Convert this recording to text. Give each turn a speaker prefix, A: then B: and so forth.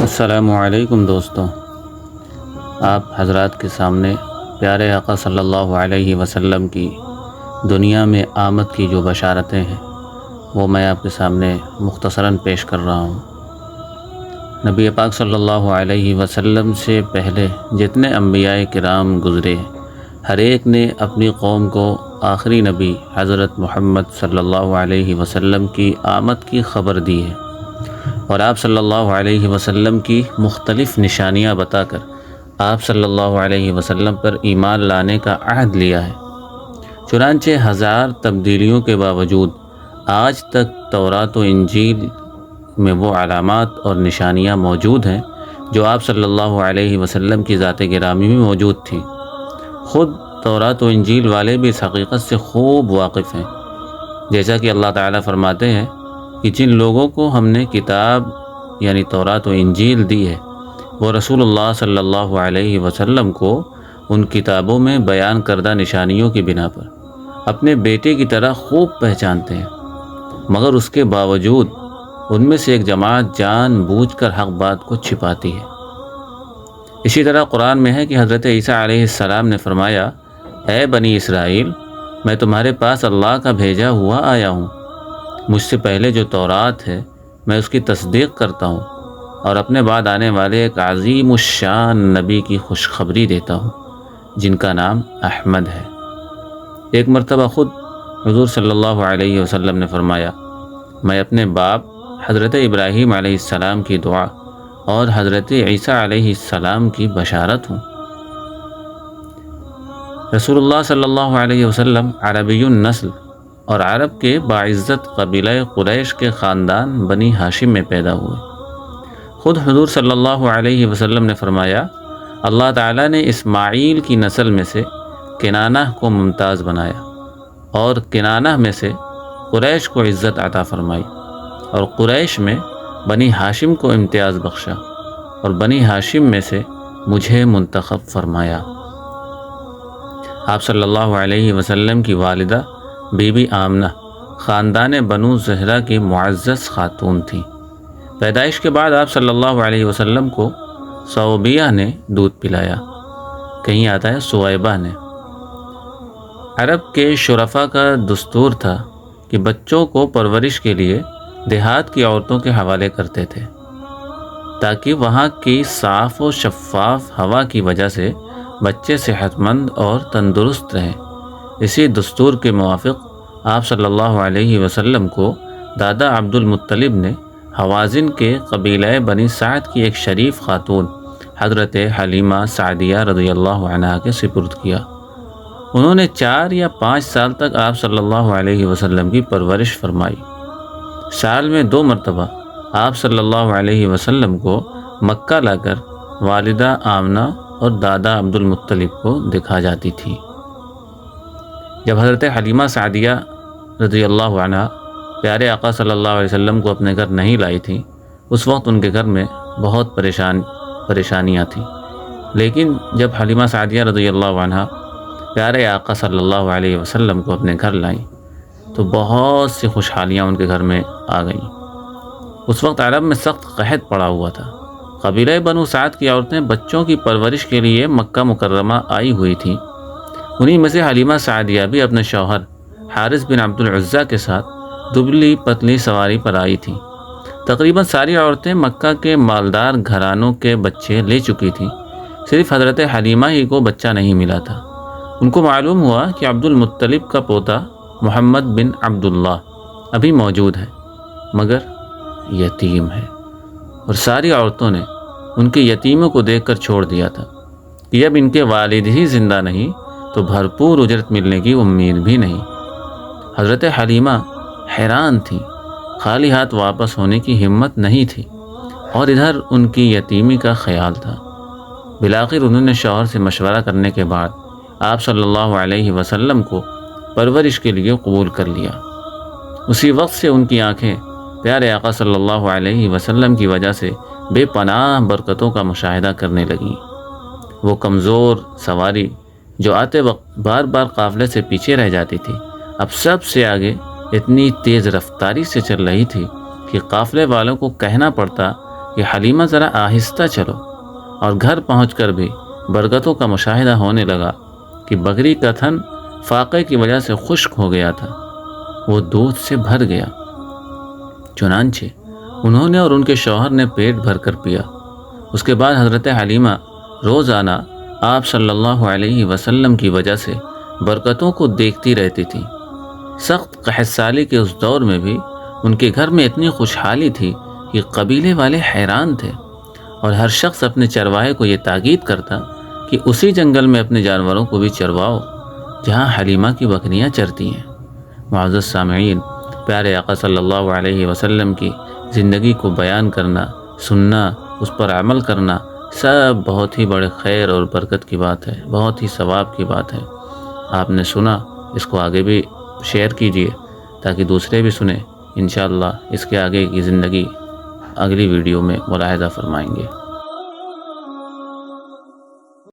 A: السلام علیکم دوستوں، آپ حضرات کے سامنے پیارے آقا صلی اللہ علیہ وسلم کی دنیا میں آمد کی جو بشارتیں ہیں وہ میں آپ کے سامنے مختصراً پیش کر رہا ہوں۔ نبی پاک صلی اللہ علیہ وسلم سے پہلے جتنے انبیاء کرام گزرے ہر ایک نے اپنی قوم کو آخری نبی حضرت محمد صلی اللہ علیہ وسلم کی آمد کی خبر دی ہے، اور آپ صلی اللہ علیہ وسلم کی مختلف نشانیاں بتا کر آپ صلی اللہ علیہ وسلم پر ایمان لانے کا عہد لیا ہے۔ چنانچہ ہزار تبدیلیوں کے باوجود آج تک تورات و انجیل میں وہ علامات اور نشانیاں موجود ہیں جو آپ صلی اللہ علیہ وسلم کی ذات گرامی میں موجود تھیں۔ خود تورات و انجیل والے بھی اس حقیقت سے خوب واقف ہیں، جیسا کہ اللہ تعالیٰ فرماتے ہیں کہ جن لوگوں کو ہم نے کتاب یعنی تورات و انجیل دی ہے وہ رسول اللہ صلی اللہ علیہ وسلم کو ان کتابوں میں بیان کردہ نشانیوں کی بنا پر اپنے بیٹے کی طرح خوب پہچانتے ہیں، مگر اس کے باوجود ان میں سے ایک جماعت جان بوجھ کر حق بات کو چھپاتی ہے۔ اسی طرح قرآن میں ہے کہ حضرت عیسیٰ علیہ السلام نے فرمایا، اے بنی اسرائیل، میں تمہارے پاس اللہ کا بھیجا ہوا آیا ہوں، مجھ سے پہلے جو تورات ہے میں اس کی تصدیق کرتا ہوں اور اپنے بعد آنے والے ایک عظیم الشان نبی کی خوشخبری دیتا ہوں جن کا نام احمد ہے۔ ایک مرتبہ خود حضور صلی اللہ علیہ وسلم نے فرمایا، میں اپنے باپ حضرت ابراہیم علیہ السلام کی دعا اور حضرت عیسیٰ علیہ السلام کی بشارت ہوں۔ رسول اللہ صلی اللہ علیہ وسلم عربی النسل اور عرب کے باعزت قبیلہ قریش کے خاندان بنی ہاشم میں پیدا ہوئے۔ خود حضور صلی اللہ علیہ وسلم نے فرمایا، اللہ تعالیٰ نے اسماعیل کی نسل میں سے کنانہ کو ممتاز بنایا اور کنانہ میں سے قریش کو عزت عطا فرمائی، اور قریش میں بنی ہاشم کو امتیاز بخشا، اور بنی ہاشم میں سے مجھے منتخب فرمایا۔ آپ صلی اللہ علیہ وسلم کی والدہ بی بی آمنہ خاندان بنو زہرہ کی معزز خاتون تھیں۔ پیدائش کے بعد آپ صلی اللہ علیہ وسلم کو صوبیہ نے دودھ پلایا، کہیں آتا ہے سویبہ نے۔ عرب کے شرفاء کا دستور تھا کہ بچوں کو پرورش کے لیے دیہات کی عورتوں کے حوالے کرتے تھے تاکہ وہاں کی صاف و شفاف ہوا کی وجہ سے بچے صحت مند اور تندرست رہیں۔ اسی دستور کے موافق آپ صلی اللہ علیہ وسلم کو دادا عبد المطلب نے حوازن کے قبیلہ بنی سعد کی ایک شریف خاتون حضرت حلیمہ سعدیہ رضی اللہ عنہا کے سپرد کیا۔ انہوں نے 4 یا 5 سال تک آپ صلی اللہ علیہ وسلم کی پرورش فرمائی۔ سال میں 2 مرتبہ آپ صلی اللہ علیہ وسلم کو مکہ لا کر والدہ آمنہ اور دادا عبد المطلب کو دکھا جاتی تھی۔ جب حضرت حلیمہ سعدیہ رضی اللہ عنہا پیارے آقا صلی اللہ علیہ وسلم کو اپنے گھر نہیں لائی تھیں، اس وقت ان کے گھر میں بہت پریشانیاں تھیں، لیکن جب حلیمہ سعدیہ رضی اللہ عنہا پیارے آقا صلی اللہ علیہ وسلم کو اپنے گھر لائیں تو بہت سی خوشحالیاں ان کے گھر میں آ گئیں۔ اس وقت عرب میں سخت قحط پڑا ہوا تھا۔ قبیلہ بنو سعد کی عورتیں بچوں کی پرورش کے لیے مکہ مکرمہ آئی ہوئی تھیں۔ انہی میں سے حلیمہ سعدیہ بھی اپنے شوہر حارث بن عبد العزیٰ کے ساتھ دبلی پتلی سواری پر آئی تھیں۔ تقریباً ساری عورتیں مکہ کے مالدار گھرانوں کے بچے لے چکی تھیں، صرف حضرت حلیمہ ہی کو بچہ نہیں ملا تھا۔ ان کو معلوم ہوا کہ عبد المطلب کا پوتا محمد بن عبداللہ ابھی موجود ہے مگر یتیم ہے، اور ساری عورتوں نے ان کے یتیموں کو دیکھ کر چھوڑ دیا تھا کہ اب ان کے والد ہی زندہ نہیں تو بھرپور اجرت ملنے کی امید بھی نہیں۔ حضرت حلیمہ حیران تھی، خالی ہاتھ واپس ہونے کی ہمت نہیں تھی، اور ادھر ان کی یتیمی کا خیال تھا۔ بالآخر انہوں نے شوہر سے مشورہ کرنے کے بعد آپ صلی اللہ علیہ وسلم کو پرورش کے لیے قبول کر لیا۔ اسی وقت سے ان کی آنکھیں پیارے آقا صلی اللہ علیہ وسلم کی وجہ سے بے پناہ برکتوں کا مشاہدہ کرنے لگیں۔ وہ کمزور سواری جو آتے وقت بار بار قافلے سے پیچھے رہ جاتی تھی، اب سب سے آگے اتنی تیز رفتاری سے چل رہی تھی کہ قافلے والوں کو کہنا پڑتا کہ حلیمہ ذرا آہستہ چلو، اور گھر پہنچ کر بھی برکتوں کا مشاہدہ ہونے لگا کہ بکری کا تھن فاقے کی وجہ سے خشک ہو گیا تھا، وہ دودھ سے بھر گیا۔ چنانچہ انہوں نے اور ان کے شوہر نے پیٹ بھر کر پیا۔ اس کے بعد حضرت حلیمہ روزانہ آپ صلی اللہ علیہ وسلم کی وجہ سے برکتوں کو دیکھتی رہتی تھی۔ سخت قحط سالی کے اس دور میں بھی ان کے گھر میں اتنی خوشحالی تھی کہ قبیلے والے حیران تھے، اور ہر شخص اپنے چرواہے کو یہ تاکید کرتا کہ اسی جنگل میں اپنے جانوروں کو بھی چرواؤ جہاں حلیمہ کی بکریاں چرتی ہیں۔ معزز سامعین، پیارے آقا صلی اللہ علیہ وسلم کی زندگی کو بیان کرنا، سننا، اس پر عمل کرنا سب بہت ہی بڑے خیر اور برکت کی بات ہے، بہت ہی ثواب کی بات ہے۔ آپ نے سنا، اس کو آگے بھی شیئر کیجئے تاکہ دوسرے بھی سنیں۔ انشاءاللہ اس کے آگے کی زندگی اگلی ویڈیو میں ملاحظہ فرمائیں گے۔